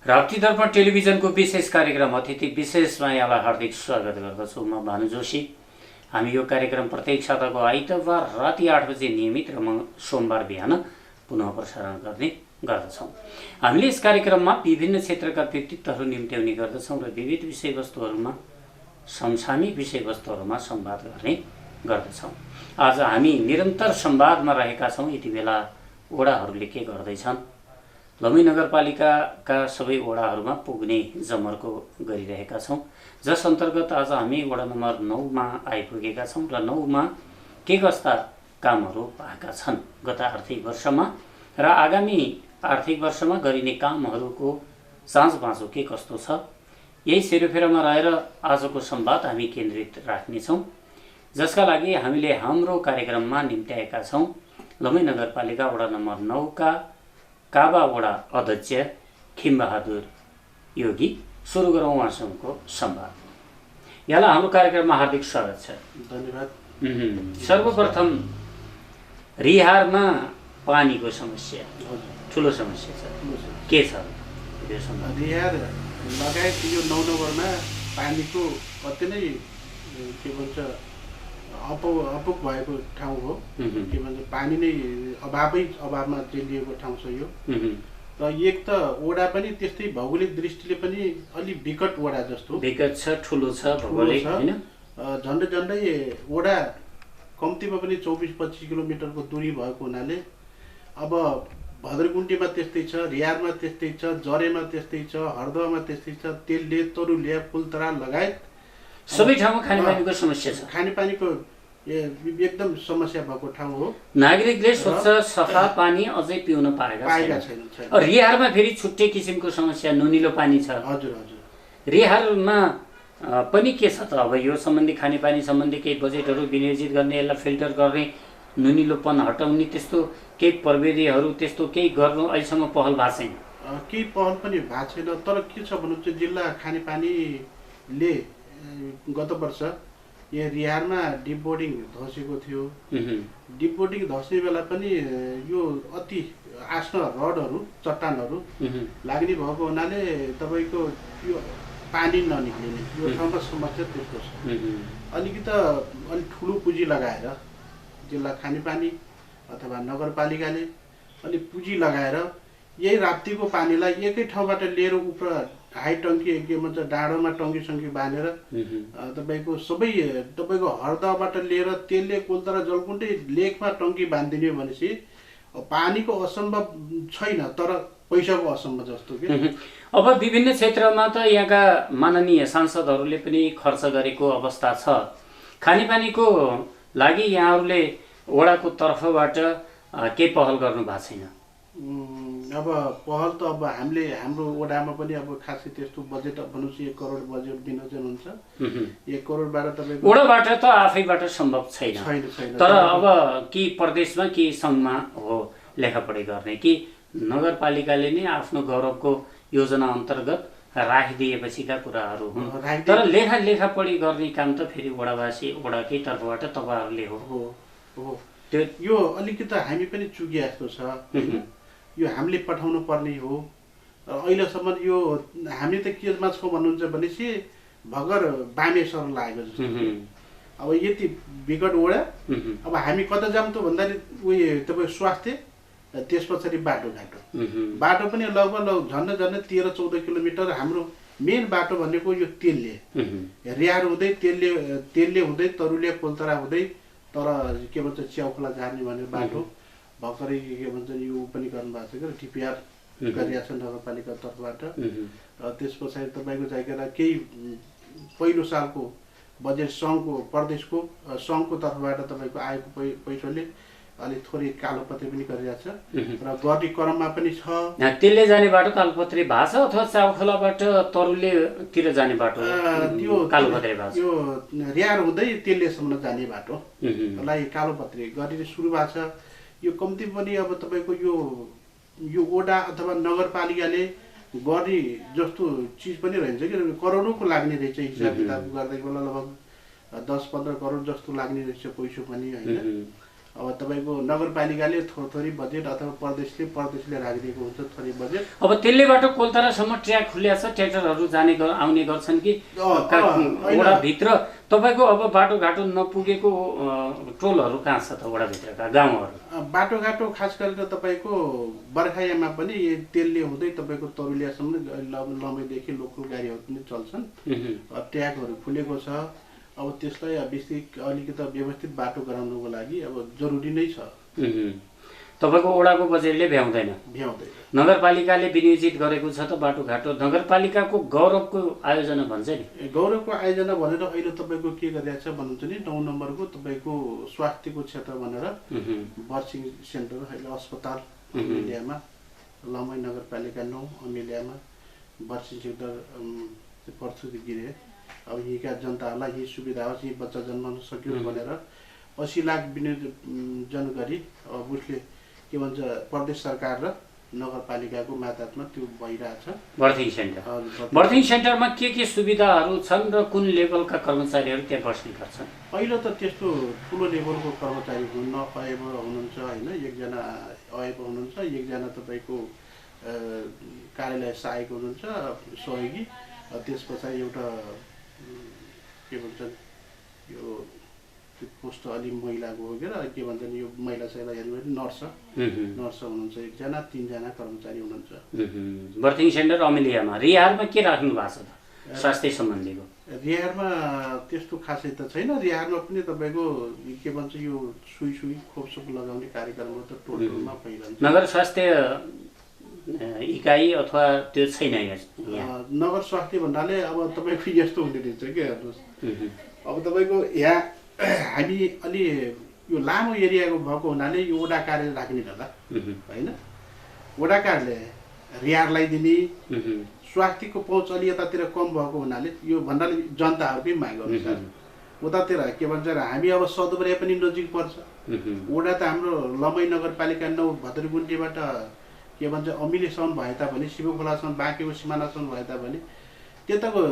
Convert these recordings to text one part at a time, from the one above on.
राप्ती दर्पण टेलिभिजनको विशेष कार्यक्रम अतिथि विशेषमा यहाँलाई हार्दिक स्वागत गर्दछु। म भानु जोशी। हामी यो कार्यक्रम प्रत्येक साताको आइतबार राति 8 बजे नियमित र सोमबार बिहान पुनः प्रसारण गर्ने गर्दछौँ। हामीले यस कार्यक्रममा विभिन्न क्षेत्रका व्यक्तित्वहरू निम्त्याउने गर्दछौँ र विविध विषयवस्तुहरूमा समसामयिक विषयवस्तुहरूमा संवाद गर्ने गर्दछौँ। आज हामी निरन्तर संवादमा रहेका छौँ। यति बेला वडाहरूले के गर्दैछन्, लमही नगरपालिकाका सबै वडाहरूमा पुग्ने जमर्को गरिरहेका छौँ, जस अन्तर्गत आज हामी वडा नम्बर 9 मा आइपुगेका छौँ र 9 मा के कस्ता कामहरू भएका छन् गत आर्थिक वर्षमा र आगामी आर्थिक वर्षमा गरिने कामहरूको साँझबाँझो के कस्तो छ, यही सेरोफेरोमा रहेर आजको संवाद हामी केन्द्रित राख्नेछौँ, जसका लागि हामीले हाम्रो कार्यक्रममा निम्त्याएका छौँ लमही नगरपालिका वडा नम्बर 9 का काबा वडा अध्यक्ष खिमबहादुर योगी। सुरु गरौँ उहाँसँगको संवाद। यहाँलाई हाम्रो कार्यक्रममा हार्दिक स्वागत छ। धन्यवाद। सर्वप्रथम रिहारमा पानीको समस्या ठुलो समस्या छ, के छ रिहार लगायत यो 9 नम्बरमा पानीको अति नै के भन्छ अपुग भएको ठाउँ हो। के भन्छ पानी नै अभावमा चेलिएको ठाउँ छ यो। र एक त वडा पनि त्यस्तै भौगोलिक दृष्टिले पनि अलि विकट वडा जस्तो विकट छ, ठुलो छ भौगोलिक हैन। झन्डै वडा कम्तीमा पनि 24-25 किलोमिटरको दूरी भएको हुनाले अब भद्रकुण्डीमा त्यस्तै छ, रिहारमा त्यस्तै छ, जरेमा त्यस्तै छ, हरदोमा त्यस्तै छ, तेलले तरुलिया फुलतरा लगायत सबै ठाउँमा खानेपानीको समस्या छ। खानेपानीको एकदम समस्या भएको ठाउँ हो। नागरिकले स्वच्छ सफा पानी अझै पिउन पाएका छैन। रिहारमा फेरि छुट्टै किसिमको समस्या, नुनिलो पानी छ। हजुर हजुर। रिहारमा पनि के छ त, अब यो सम्बन्धी खानेपानी सम्बन्धी केही बजेटहरू विनियोजित गर्ने, यसलाई फिल्टर गर्ने, नुनिलोपन हटाउने त्यस्तो केही प्रविधिहरू त्यस्तो केही गर्नु अहिलेसम्म पहल भएको छैन? केही पहल पनि भएको छैन। तर के छ भन्नु चाहिँ जिल्ला खानेपानीले गत वर्ष यहाँ रिहारमा डिप बोर्डिङ धसेको थियो। डिप बोर्डिङ धस्ने बेला पनि यो अति आस्न रडहरू चट्टानहरू लाग्ने भएको हुनाले तपाईँको यो पानी ननिक्लिने यो ठाउँमा समस्या त्यस्तो छ। अलिक ठुलो पुँजी लगाएर जिल्ला खानेपानी अथवा नगरपालिकाले अलिक पुँजी लगाएर यही राप्तीको पानीलाई एकै ठाउँबाट लिएर उप हाई टङ्की के भन्छ डाँडोमा टङ्की बाँधेर तपाईँको सबै तपाईँको हरदाबाट लिएर तेलले कोलतरा जलकुण्डै लेकमा टङ्की बाँधिदिने भनेपछि पानीको असम्भव छैन, तर पैसाको असम्भव जस्तो के। अब विभिन्न क्षेत्रमा त यहाँका माननीय सांसदहरूले पनि खर्च गरेको अवस्था छ। खानेपानीको लागि यहाँहरूले वडाको तर्फबाट के पहल गर्नु भएको छैन? अब पहल त अब हामीले हाम्रो वडामा पनि अब खासै त्यस्तो बजेट भन्नुहोस् 1 करोड बजेट विनियोजन हुन्छ। 1 करोडबाट तपाईँको वडाबाट त आफैबाट सम्भव छैन। तर अब कि प्रदेशमा कि सङ्घमा हो लेखापढी गर्ने कि नगरपालिकाले नै आफ्नो गौरवको योजना अन्तर्गत राखिदिएपछिका कुराहरू हुन्। तर लेखापढी गर्ने काम त फेरि वडाकै तर्फबाट तपाईँहरूले हो। यो अलिकति हामी पनि चुकिया जस्तो छ। यो हामीले पठाउनु पर्ने हो। अहिलेसम्म यो हामी त केमा छौँ भन्नुहुन्छ भनेपछि भगर बामेश्वर लागेको जस्तो। अब यति विकट वडा अब हामी कता जाऊँ त भन्दाखेरि उयो तपाईँ स्वास्थ्य, त्यस पछाडि बाटो पनि लगभग झन्डै 13-14 किलोमिटर। हाम्रो मेन बाटो भनेको यो तेलले रिहार हुँदै तेलले हुँदै तरुलिया पोलतरा हुँदै तर के भन्छ च्याउखोला जाने भन्ने बाटो भर्खरै के भन्छ यो पनि गर्नुभएको छ कि टिपिआर गरिरहेको छ नगरपालिका तर्फबाट। त्यस पछाडि तपाईँको जाइकेर केही पहिलो सालको बजेट प्रदेशको सङ्घको तर्फबाट तपाईँको आएको पैसाले अलिक थोरै कालोपत्री पनि गरिरहेको छ र गर्ने क्रममा पनि छ। तेलले जाने बाटो कालोपत्री भएको छ अथवा च्याउखोलाबाट तरुलेतिर जाने बाटो त्यो कालोपत्री भएको छ? यो रिहार हुँदै तेललेसम्म जाने बाटोलाई कालोपत्री गरिने सुरु भएको छ। यो कम्ती पनि अब तपाईँको यो वडा अथवा नगरपालिकाले गर्ने जस्तो चिज पनि रहन्छ कि करोडौँको लाग्ने रहेछ। हिसाब किताब गर्दै बेला लगभग 10-15 करोड जस्तो लाग्ने रहेछ पैसा पनि होइन। अब तपाईँको नगरपालिकाले थोरै बजेट अथवा प्रदेशले राखिदिएको हुन्छ थोरै बजेट। अब त्यसले बाटो कोलतारासम्म ट्र्याक खुल्या छ, ट्र्याक्टरहरू आउने गर्छन् कि वडाभित्र तपाईँको अब बाटोघाटो नपुगेको टोलहरू कहाँ छ त वडाभित्रका गाउँहरू? बाटोघाटो खास गरेर तपाईँको बर्खायाममा पनि तेलले हुँदै तपाईँको तरुलियासम्म लम्बैदेखि लोकल गाडीहरू पनि चल्छन्। ट्र्याकहरू खुलेको छ। अब त्यसलाई अलिकति व्यवस्थित बाटो गराउनुको लागि अब जरुरी नै छ। तपाईँको वडाको बजेटले भ्याउँदैन? नगरपालिकाले विनियोजित गरेको छ त बाटोघाटो? नगरपालिकाको गौरवको आयोजना भन्छ नि, गौरवको आयोजना भनेर अहिले तपाईँको के गरिरहेको छ भन्नुहुन्छ नि, 9 नम्बरको तपाईँको स्वास्थ्यको क्षेत्र भनेर बर्सिङ सेन्टर अहिले अस्पताल अमेलियामा, लम्बी नगरपालिका 9 अमेलियामा बर्सिङ सेन्टर प्रस्तुति गिरे। अब यहीँका जनताहरूलाई यही सुविधा होस्, यही बच्चा जन्माउन सक्यो भनेर 80 लाख विनियोजन गरी अब उसले के भन्छ प्रदेश सरकार र नगरपालिकाको मातहतमा त्यो भइरहेछ। बर्थिङ सेन्टरमा के सुविधाहरू छन् र कुन लेभलका कर्मचारीहरू त्यहाँ बस्ने गर्छन्? अहिले त त्यस्तो ठुलो लेभलको कर्मचारी अयब हुनुहुन्छ होइन, एकजना अयब हुनुहुन्छ, एकजना तपाईँको कार्यालय सहायक हुनुहुन्छ सहयोगी, त्यस पछाडि एउटा के भन्छन् यो पोस्ट अलि महिलाको हो के भन्छन् यो महिला सेवा हेर्नु भने नर्स हुनुहुन्छ एकजना, 3 जना कर्मचारी हुनुहुन्छ। Birthing centre अमेलियामा। रिहारमा के राख्नु भएको छ त स्वास्थ्य सम्बन्धीको? रिहारमा त्यस्तो खासै त छैन। रिहारमा पनि तपाईँको के भन्छ यो सुई खोपसोप लगाउने कार्यक्रमहरू त टोलमा भइरहन्छ। नगर स्वास्थ्य इकाइ अथवा त्यो छैन यहाँ? नगर स्वास्थ्य भन्नाले अब तपाईँको यस्तो हुने रहेछ के हेर्नुहोस्, अब तपाईँको यहाँ हामी अलि यो लामो एरियाको भएको हुनाले यो वडा कार्यालय राख्ने बेला होइन, वडा कार्यालय रिहारलाई दिने, स्वास्थ्यको पहुँच अलि यतातिर कम भएको हुनाले यो भन्नाले जनताहरूकै माग अनुसार उतातिर के भन्छ हामी अब सदबरिया पनि नजिक पर्छ। वडा त हाम्रो लम्बी नगरपालिका 9 भद्रगुन्टीबाट के भन्छ अमिलेसम्म भए तापनि, शिवखोलासम्म बाँकेको सिमानासम्म भए तापनि त्यताको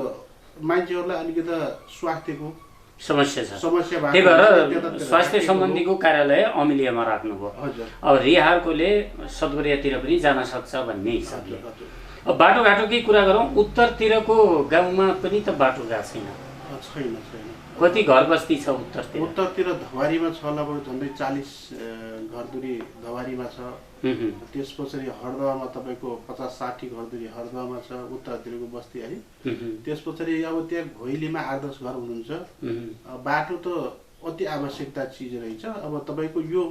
मान्छेहरूलाई अलिकति स्वास्थ्यको समस्या छ। त्यही भएर स्वास्थ्य सम्बन्धीको कार्यालय अमेलियामा राख्नुभयो। अब रिहारकोले सदबरियातिर पनि जान सक्छ भन्ने हिसाबले। अब बाटोघाटोकै कुरा गरौँ, उत्तरतिरको गाउँमा पनि त बाटो गएको छैन। कति घर बस्ती छ उत्तरतिर? उत्तरतिर धवारीमा छ लगभग झन्डै 40 घरधुरी धवारीमा छ। त्यस पछाडि हरदहमा तपाईँको 50-60 घरधुरी हरदहमा छ उत्तरतिरको बस्ती है। त्यस पछाडि अब त्यहाँ घोइलीमा 8-10 घर हुनुहुन्छ। बाटो त अति आवश्यकता चिज रहेछ। अब तपाईँको यो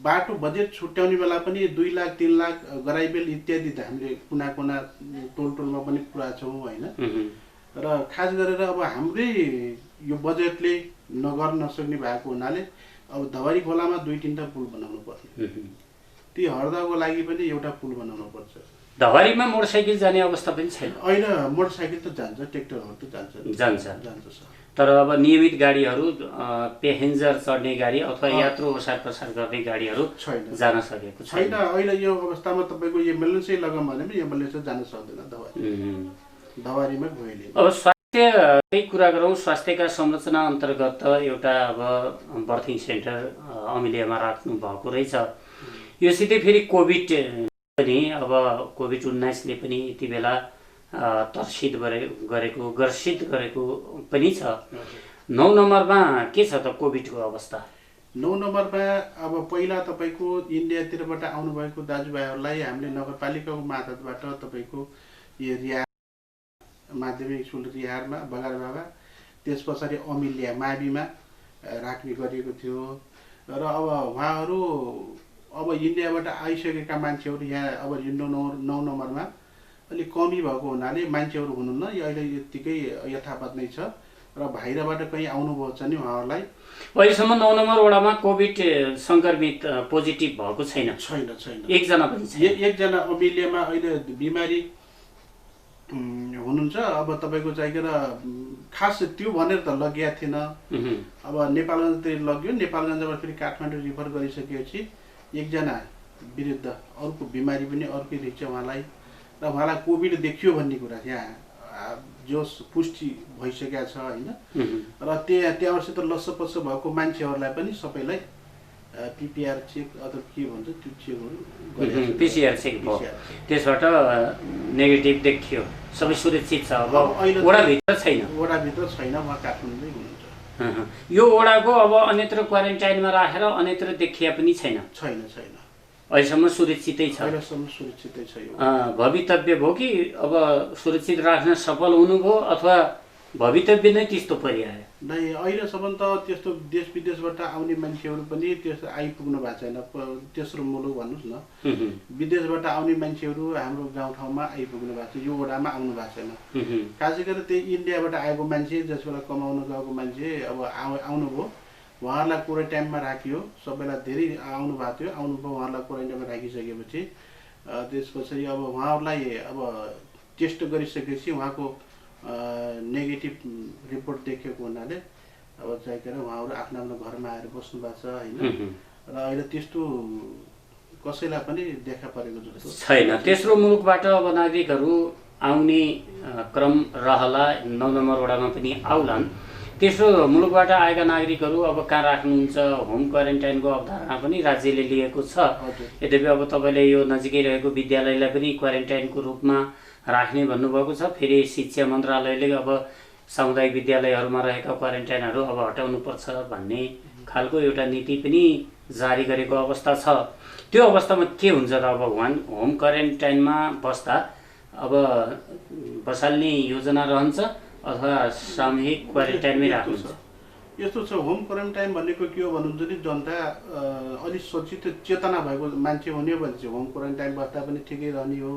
बाटो बजेट छुट्याउने बेला पनि 2 लाख 3 लाख गराइबेल इत्यादि त हामीले कुना टोलमा पनि पुरा छौँ होइन। र खास गरेर अब हाम्रै यो बजेटले नगर्न नसक्ने भएको हुनाले अब धवारी खोलामा 2-3टा पुल बनाउनु पर्ने, ती हर्दाको लागि पनि एउटा पुल बनाउनु पर्छ। धवारीमा मोटरसाइकल जाने अवस्था पनि छैन? होइन, मोटरसाइकल त जान्छ, ट्र्याक्टरहरू त जान्छ। तर अब नियमित गाडीहरू, पेसेन्जर चढ्ने गाडी अथवा यात्रु ओसार प्रसार गर्ने गाडीहरू जान सकेको छैन। अहिले यो अवस्थामा तपाईँको एम्बुलेन्सै लगाऊँ भने पनि एम्बुलेन्स जान सक्दैन धवारीमा घोइली। अब स्वास्थ्यकै कुरा गरौँ, स्वास्थ्यका संरचना अन्तर्गत एउटा अब बर्थिङ सेन्टर अमेलियामा राख्नु भएको रहेछ। योसितै फेरि कोभिड पनि, अब कोभिड-19ले पनि यति बेला ग्रसित गरेको पनि छ। 9 नम्बरमा के छ त कोभिडको अवस्था? 9 नम्बरमा अब पहिला तपाईँको इन्डियातिरबाट आउनुभएको दाजुभाइहरूलाई हामीले नगरपालिकाको मातहतबाट तपाईँको यो रिहार माध्यमिक स्कुल रिहारमा बगारबाबा, त्यस पछाडि अमिलिया माविमा राख्ने गरिएको थियो। र अब उहाँहरू अब इन्डियाबाट आइसकेका मान्छेहरू यहाँ अब 9 नम्बरमा अलिक कमी भएको हुनाले मान्छेहरू हुनुहुन्न, अहिले यत्तिकै यथावत नै छ। र बाहिरबाट कहीँ आउनुभएको छ नि उहाँहरूलाई अहिलेसम्म 9 नम्बर वडामा कोभिड सङ्क्रमित पोजिटिभ भएको छैन? एकजना पनि छैन। एकजना अमिलियामा अहिले बिमारी हुनुहुन्छ। अब तपाईँको चाहिएर खास त्यो भनेर त लगिया थिएन। अब नेपालगञ्जतिर लग्यो, नेपालगञ्जबाट फेरि काठमाडौँ रिफर गरिसकेपछि एकजना विरुद्ध अर्को बिमारी पनि अर्कै रहेछ उहाँलाई, र उहाँलाई कोभिड देखियो भन्ने कुरा यहाँ जोस पुष्टि भइसकेको छ होइन र त्यहाँबाट लस्सपस्स भएको मान्छेहरूलाई पनि सबैलाई पिपिआर चेक अथवा के भन्छ त्यो चेकहरू पिसिआर चेक भयो त्यसबाट नेगेटिभ देखियो सबै सुरक्षित छ अब वडाभित्र छैन उहाँ काठमाडौँमै हुनुहुन्छ यो वडाको अब अन्यत्र क्वारेन्टाइनमा राखेर अन्यत्र देखिया पनि छैन अहिलेसम्म सुरक्षितै छ भवितव्य भयो कि अब सुरक्षित राख्न सफल हुनुभयो अथवा भवितव्य नै त्यस्तो परिआयो नै अहिलेसम्म त त्यस्तो देश विदेशबाट आउने मान्छेहरू पनि त्यस्तो आइपुग्नु भएको छैन तेस्रो मुलुक भन्नुहोस् न विदेशबाट आउने मान्छेहरू हाम्रो गाउँठाउँमा आइपुग्नु भएको छ यो वडामा आउनु भएको छैन खासै गरेर त्यही इन्डियाबाट आएको मान्छे जसबाट कमाउन गएको मान्छे अब आउनुभयो उहाँहरूलाई क्वारेन्टाइनमा राखियो सबैलाई धेरै आउनु भएको थियो आउनुभयो उहाँहरूलाई क्वारेन्टाइनमा राखिसकेपछि त्यसपछि अब उहाँहरूलाई अब टेस्ट गरिसकेपछि उहाँको नेगेटिभ रिपोर्ट देखेको हुनाले अब चाहिँ उहाँहरू आफ्नो आफ्नो घरमा आएर बस्नु भएको छ होइन र अहिले त्यस्तो कसैलाई पनि देखा परेको जस्तो छैन तेस्रो मुलुकबाट अब नागरिकहरू आउने क्रम रहला 9 नम्बर वडामा पनि आउलान् तेस्रो मुलुकबाट आएका नागरिकहरू अब कहाँ राख्नुहुन्छ होम क्वारेन्टाइनको अवधारणा पनि राज्यले लिएको छ यद्यपि अब तपाईँले यो नजिकै रहेको विद्यालयलाई पनि क्वारेन्टाइनको रूपमा राख्ने भन्नुभएको छ फेरि शिक्षा मन्त्रालयले अब सामुदायिक विद्यालयहरूमा रहेका क्वारेन्टाइनहरू अब हटाउनुपर्छ भन्ने खालको एउटा नीति पनि जारी गरेको अवस्था छ त्यो अवस्थामा के हुन्छ त अब होम क्वारेन्टाइनमा बस्दा अब बसाल्ने योजना रहन्छ अथवा सामूहिक क्वारेन्टाइनमै राख्नुहुन्छ यस्तो छ होम क्वारेन्टाइन भनेको के हो भन्नुहुन्छ नि जनता अलिक सचेत चेतना भएको मान्छे हुने भने चाहिँ होम क्वारेन्टाइन बस्दा पनि ठिकै रहने हो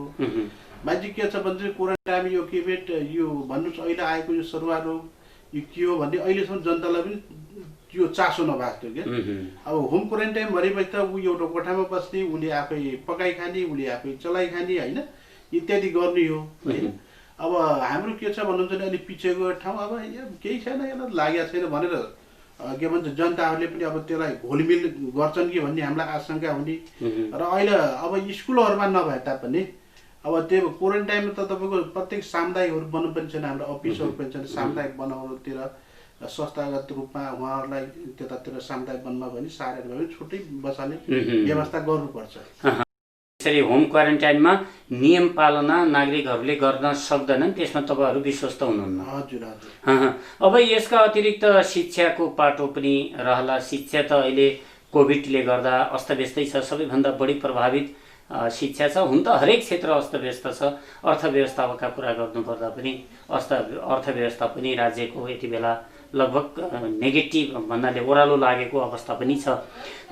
मान्छे के छ भने चाहिँ क्वारेन्टाइन यो कोभिड यो भन्नुहोस् अहिले आएको यो सरुवा रोग यो के हो भन्ने अहिलेसम्म जनतालाई पनि यो चासो नभएको थियो क्या अब होम क्वारेन्टाइन भनेपछि त ऊ एउटा कोठामा बस्ने उसले आफै पकाइ खाने उसले आफै चलाइ खाने होइन इत्यादि गर्ने हो होइन अब हाम्रो के छ भन्नुहुन्छ भने अलिक पिछेको ठाउँ अब केही छैन यसलाई लागेको छैन भनेर के भन्छ जनताहरूले पनि अब त्यसलाई घोलमिल गर्छन् कि भन्ने हामीलाई आशंका हुने र अहिले अब स्कुलहरूमा नभए तापनि अब त्यो क्वारेन्टाइनमा त तपाईँको प्रत्येक सामुदायिकहरू बन्नु पनि छैन हाम्रो अफिसहरू पनि छैन सामुदायिक बनाउनुतिर संस्थागत रूपमा उहाँहरूलाई त्यतातिर सामुदायिक बन्नमा भने सारेर भयो छुट्टै बसाल्ने व्यवस्था गर्नुपर्छ यसरी होम क्वारेन्टाइनमा नियम पालना नागरिकहरूले गर्न सक्दैनन् त्यसमा तपाईँहरू विश्वस्त हुनुहुन्न हजुर हजुर अब यसका अतिरिक्त शिक्षाको पाटो पनि रहला शिक्षा त अहिले कोभिडले गर्दा अस्तव्यस्तै छ सबैभन्दा बढी प्रभावित शिक्षा छ हुन त हरेक क्षेत्र अस्तव्यस्त छ अर्थव्यवस्थाका कुरा गर्नुपर्दा पनि अर्थव्यवस्था पनि राज्यको यति बेला लगभग नेगेटिभ भन्नाले ओह्रालो लागेको अवस्था पनि छ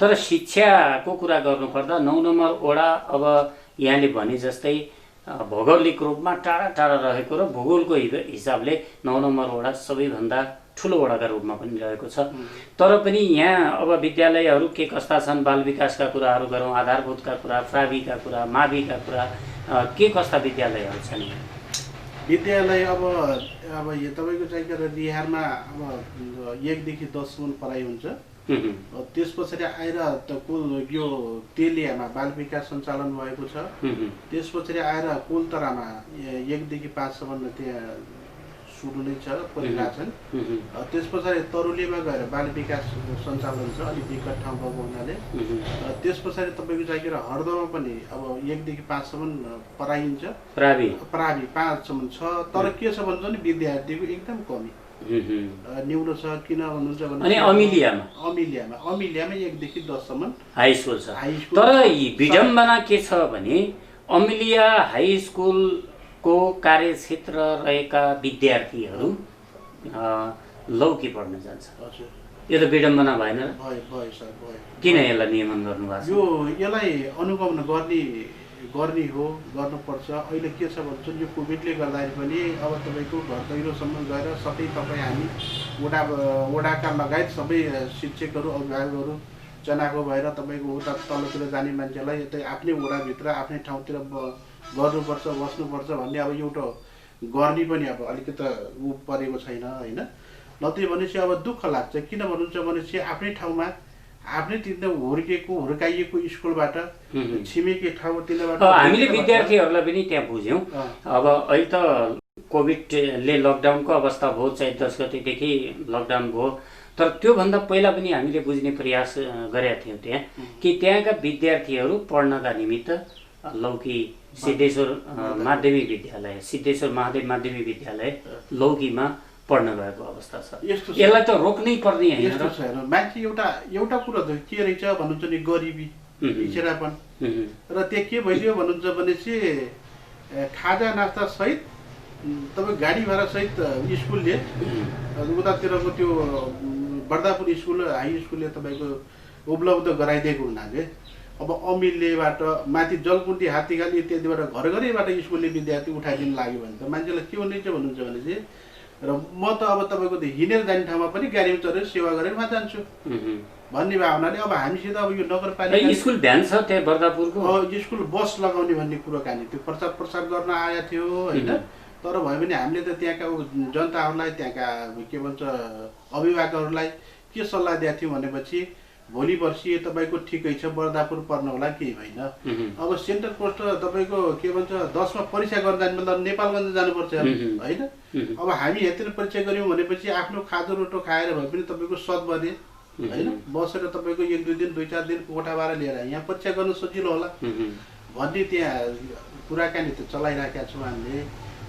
तर शिक्षाको कुरा गर्नुपर्दा 9 नम्बर वडा अब यहाँले भने जस्तै भौगोलिक रूपमा टाढा टाढा रहेको र भूगोलको हिसाबले 9 नम्बर वडा सबैभन्दा ठुलो वडाका रूपमा पनि रहेको छ तर पनि यहाँ अब विद्यालयहरू के कस्ता छन् बाल विकासका कुराहरू गरौँ आधारभूतका कुरा प्राविका कुरा माविका कुरा के कस्ता विद्यालयहरू छन् विद्यालय अब यो तपाईँको चाहिँ बिहारमा अब 1 देखि 10 सम्म पढाइ हुन्छ त्यस पछाडि आएर त कुल यो तेलियामा बाल विकास सञ्चालन भएको छ त्यस पछाडि आएर कुलतरामा 1 देखि 5 सम्म त्यहाँ सुरु नै छ परिरहेछन् त्यस पछाडि तरुलीमा गएर बाल विकास सञ्चालन छ अलिक विकट ठाउँ भएको हुनाले त्यस पछाडि तपाईँको चाहिँ हर्दमा पनि अब 1 देखि 5 सम्म पढाइन्छ प्रावि 5 सम्म छ तर के छ भन्छ नि विद्यार्थीको एकदम कमी न्यून छ किन भन्नुहुन्छ भने अमिलियामा 1 देखि 10 सम्म हाई स्कुल छ तर विडम्बना के छ भने अमिलिया हाई स्कुल को कार्यक्षेत्र रहेका विद्यार्थीहरू लौकी पढ्न जान्छ यो त विडम्बना भएन किन यसलाई नियमन गर्नुभएको यो यसलाई अनुगमन गर्ने हो गर्नुपर्छ अहिले के छ भन्छ यो कोभिडले गर्दाखेरि पनि अब तपाईँको घर दैलोसम्म गएर सबै तपाईँ हामी वडाका लगायत सबै शिक्षकहरू अभिभावकहरू जनाको भएर तपाईँको उता तलतिर जाने मान्छेलाई यतै आफ्नै वडाभित्र आफ्नै ठाउँतिर गर्नुपर्छ बस्नुपर्छ भन्ने अब एउटा गर्ने पनि अब अलिकति ऊ परेको छैन होइन नत्र भनेपछि अब दुःख लाग्छ किन भन्नुहुन्छ भनेपछि आफ्नै ठाउँमा आफ्नै तिनीहरू हुर्काइएको स्कुलबाट छिमेकी ठाउँ तिनीबाट हामीले विद्यार्थीहरूलाई पनि त्यहाँ बुझ्यौँ अब अहिले त कोभिडले लकडाउनको अवस्था भयो, चैत 10 गतेदेखि लकडाउन भयो, तर त्योभन्दा पहिला पनि हामीले बुझ्ने प्रयास गरेका थियौँ त्यहाँ कि त्यहाँका विद्यार्थीहरू पढ्नका निमित्त लौकी सिद्धेश्वर माध्यमिक विद्यालय, सिद्धेश्वर महादेव माध्यमिक विद्यालय लौकीमा पढ्न गएको अवस्था छ। यसलाई त रोक्नै पर्ने होइन यस्तो छ हेर्नु, मान्छे एउटा कुरा त के रहेछ भन्नुहुन्छ नि, गरिबी पिछेडापन, र त्यहाँ के भइदियो भन्नुहुन्छ भनेपछि खाजा नास्ता सहित तपाईँ गाडी भाडा सहित स्कुलले उतातिरको त्यो बर्दापुर स्कुल हाई स्कुलले तपाईँको उपलब्ध गराइदिएको हुनाले अब अमिलेबाट माथि जलकुण्डी हात्तीखाली इत्यादिबाट घर घरैबाट स्कुलले विद्यार्थी उठाइदिनु लाग्यो भने त मान्छेलाई के हुने भन्नुहुन्छ भने चाहिँ, र म त अब तपाईँको हिँडेर जाने ठाउँमा पनि गाडीमा चढेर सेवा गरेर म जान्छु भन्ने भावनाले अब हामीसित अब यो नगरपालिका स्कुल भ्यान छ त्यहाँ बर्दापुरको, स्कुल बस लगाउने भन्ने कुराकानी थियो, प्रचार गर्न आएको थियो होइन। तर भयो भने हामीले त त्यहाँका जनताहरूलाई, त्यहाँका के भन्छ अभिभावकहरूलाई के सल्लाह दिएको थियौँ भनेपछि भोलि पर्सि तपाईँको ठिकै छ बर्दापुर पर्न होला केही होइन, अब सेन्ट्रल पोस्ट तपाईँको के भन्छ 10मा परीक्षा गर्न जाने मतलब नेपालगञ्ज जानुपर्छ होइन। अब हामी यतिर परीक्षा गऱ्यौँ भनेपछि आफ्नो खाजो रोटो खाएर भए पनि तपाईँको सदभरि होइन बसेर तपाईँको 1-2 दिन 2-4 दिन कोठा भाडा लिएर यहाँ परीक्षा गर्न सजिलो होला भन्ने त्यहाँ कुराकानी त चलाइराखेका छौँ हामीले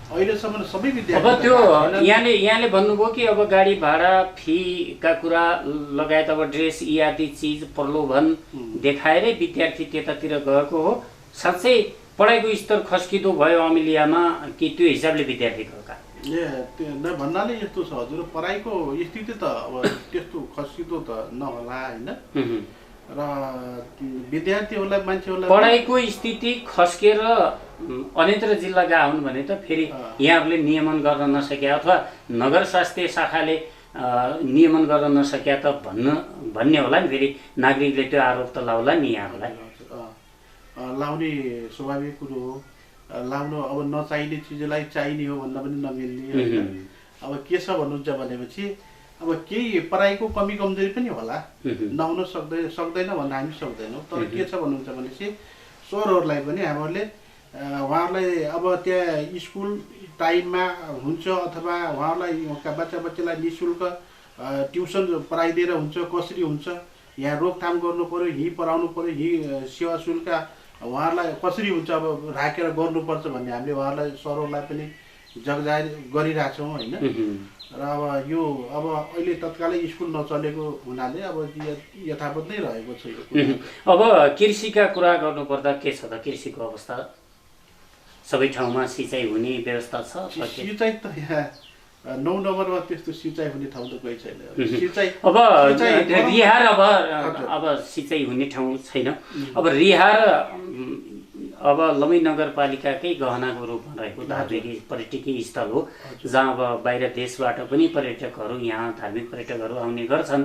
अहिलेसम्म सबै विद्यार्थी। अब त्यो यहाँले भन्नुभयो कि अब गाडी भाडा फीका कुरा लगायत अब ड्रेस इत्यादि चिज प्रलोभन देखाएरै विद्यार्थी त्यतातिर गएको हो, साँच्चै पढाइको स्तर खस्किँदो भयो अमिलियामा कि त्यो हिसाबले विद्यार्थी गएका? त्यो भन्नाले यस्तो छ हजुर, पढाइको स्थिति त अब त्यस्तो खस्किँदो त नहोला होइन, र विद्यार्थीहरूलाई मान्छेहरूलाई पढाइको स्थिति खस्केर अन्यत्र जिल्ला गए हुन् भने त फेरि यहाँहरूले नियमन गर्न नसके अथवा नगर स्वास्थ्य शाखाले नियमन गर्न नसके त भन्ने होला नि, फेरि नागरिकले त्यो आरोप त लाउला नि यहाँहरूलाई। लाउने स्वाभाविक कुरो हो, लाउनु अब नचाहिने चिजलाई चाहिने हो भन्न पनि नमिल्ने होइन। अब के छ भन्नुहुन्छ भनेपछि अब केही पढाइको कमी कमजोरी पनि होला, नहुन सक्दैन भन्न हामी सक्दैनौँ, तर के छ भन्नुहुन्छ भनेपछि सरहरूलाई पनि हामीहरूले उहाँहरूलाई अब त्यहाँ स्कुल टाइममा हुन्छ अथवा उहाँहरूलाई बच्चालाई नि शुल्क ट्युसन पढाइदिएर हुन्छ, कसरी हुन्छ यहाँ रोकथाम गर्नु पऱ्यो, यहीँ पढाउनु पऱ्यो, यहीँ सेवा शुल्क उहाँहरूलाई कसरी हुन्छ अब राखेर गर्नुपर्छ भन्ने हामीले उहाँहरूलाई सरहरूलाई पनि जगजाहेर गरिरहेछौँ होइन। र अब यो अब अहिले तत्कालै स्कुल नचलेको हुनाले अब यथावत नै रहेको छ यो कुरा। अब कृषिका कुरा गर्नुपर्दा के छ त कृषिको अवस्था? सबै ठाउँमा सिँचाइ हुने व्यवस्था छ? सिँचाइ त यहाँ 9 नम्बरमा त्यस्तो सिँचाइ हुने ठाउँ त कोही छैन। सिँचाइ अब रिहार अब सिँचाइ हुने ठाउँ छैन। अब रिहार अब लमै नगरपालिकाकै गहनाको रूपमा रहेको धार्मिक पर्यटकीय स्थल हो, जहाँ अब बाहिर देशबाट पनि पर्यटकहरू यहाँ धार्मिक पर्यटकहरू आउने गर्छन्।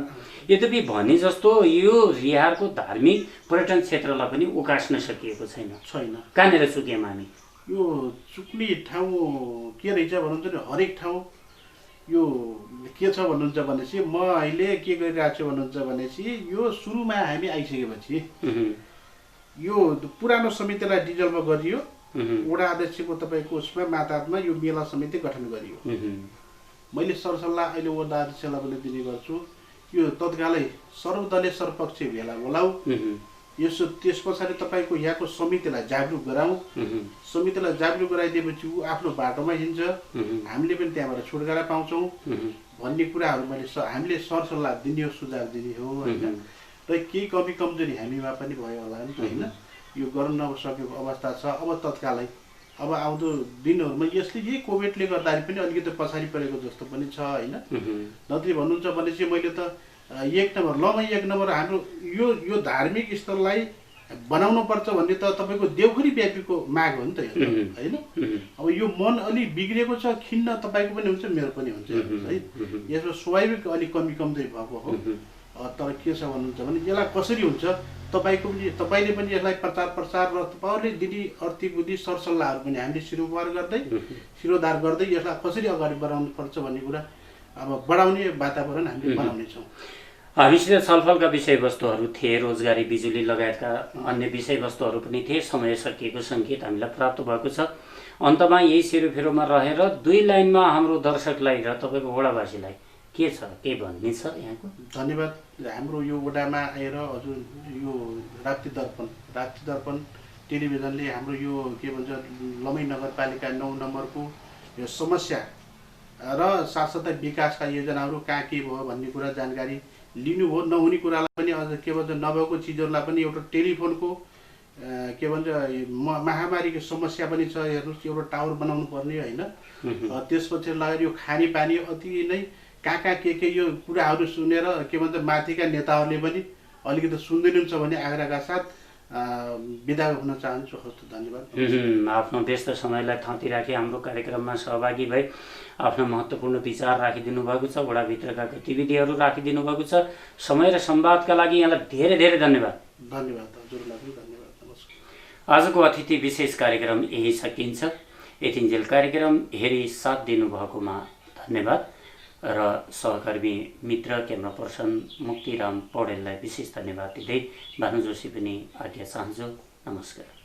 यद्यपि भने जस्तो यो रिहारको धार्मिक पर्यटन क्षेत्रलाई पनि उकास्न सकिएको छैन। कहाँनिर चुक्यौँ हामी? यो चुक्ने ठाउँ के रहेछ भन्नुहुन्छ नि, हरेक ठाउँ यो के छ भन्नुहुन्छ भनेपछि म अहिले के गरिरहेको छु भन्नुहुन्छ भनेपछि यो सुरुमा हामी आइसकेपछि यो पुरानो समितिलाई डिजलमा गरियो, वडा अध्यक्षको तपाईँको उसमा माताहतमा यो मेला समिति गठन गरियो। मैले सरसल्लाह अहिले वडा अध्यक्षलाई पनि दिने गर्छु, यो तत्कालै सर्वदलीय सर्वपक्ष भेला बोलाऊ, यसो त्यस पछाडि तपाईँको यहाँको समितिलाई जागरुक गराउँ, समितिलाई जागरुक गराइदिएपछि ऊ आफ्नो बाटोमा हिँड्छ, हामीले पनि त्यहाँबाट छुटकारा पाउँछौँ भन्ने कुराहरू मैले हामीले सरसल्लाह दिने हो, सुझाव दिने हो होइन। र केही कमी कमजोरी हामीमा पनि भयो होला नि त होइन, यो गर्न नसकेको अवस्था छ। अब तत्कालै अब आउँदो दिनहरूमा यसले यही कोभिडले गर्दाखेरि पनि अलिकति पछाडि परेको जस्तो पनि छ होइन। नत्र भन्नुहुन्छ भनेपछि मैले त 1 नम्बर लमै 1 नम्बर हाम्रो यो धार्मिक स्थललाई बनाउनु पर्छ भन्ने त तपाईँको देउखुरी व्यापीको माग हो नि त होइन। अब यो मन अलि बिग्रेको छ, खिन्न तपाईँको पनि हुन्छ मेरो पनि हुन्छ है, यसमा स्वाभाविक अलिक कमी कमजोरी भएको हो। तर के छ भन्नुहुन्छ भने यसलाई कसरी हुन्छ तपाईँले पनि यसलाई प्रचार र तपाईँहरूले दिने आर्थिक बुद्धि सरसल्लाहहरू पनि हामीले शिरोधार गर्दै यसलाई कसरी अगाडि बढाउनु पर्छ भन्ने कुरा अब बढाउने वातावरण हामीले बनाउनेछौँ। हामीसित छलफलका विषयवस्तुहरू थिए, रोजगारी, बिजुली लगायतका अन्य विषयवस्तुहरू पनि थिए। समय सकिएको सङ्केत हामीलाई प्राप्त भएको छ। अन्तमा यही सेरोफेरोमा रहेर 2 लाइनमा हाम्रो दर्शकलाई र तपाईँको वडावासीलाई के छ, के भन्ने छ यहाँको? धन्यवाद। हाम्रो यो वडामा आएर हजुर यो राप्ती दर्पण टेलिभिजनले हाम्रो यो के भन्छ लमै नगरपालिका 9 नम्बरको यो समस्या र साथसाथै विकासका योजनाहरू कहाँ के भयो भन्ने कुरा जानकारी लिनुभयो। नहुने कुरालाई पनि अझ के भन्छ नभएको चिजहरूलाई पनि एउटा टेलिफोनको के भन्छ महामारीको समस्या पनि छ, हेर्नुहोस् एउटा टावर बनाउनु पर्ने होइन। त्यसपछि लगेर यो खानेपानी अति नै कहाँ के यो कुराहरू सुनेर के भन्छ माथिका नेताहरूले पनि अलिकति सुन्दैनुहुन्छ भने आग्रहका साथ बिदा हुन चाहन्छु। हस्त धन्यवाद। आफ्नो व्यस्त समयलाई थाँती राखी हाम्रो कार्यक्रममा सहभागी भई आफ्नो महत्त्वपूर्ण विचार राखिदिनु भएको छ, वडाभित्रका गतिविधिहरू राखिदिनु भएको छ। समय र संवादका लागि यहाँलाई धेरै धेरै धन्यवाद। धन्यवाद हजुरलाई पनि धन्यवाद। नमस्कार। आजको अतिथि विशेष कार्यक्रम यही सकिन्छ। यतिन्जेल कार्यक्रम हेरी साथ दिनुभएकोमा धन्यवाद र सहकर्मी मित्र क्यामेरा पर्सन मुक्तिराम पौडेललाई विशेष धन्यवाद दिँदै भानु जोशी पनि आज्ञा चाहन्छु। नमस्कार।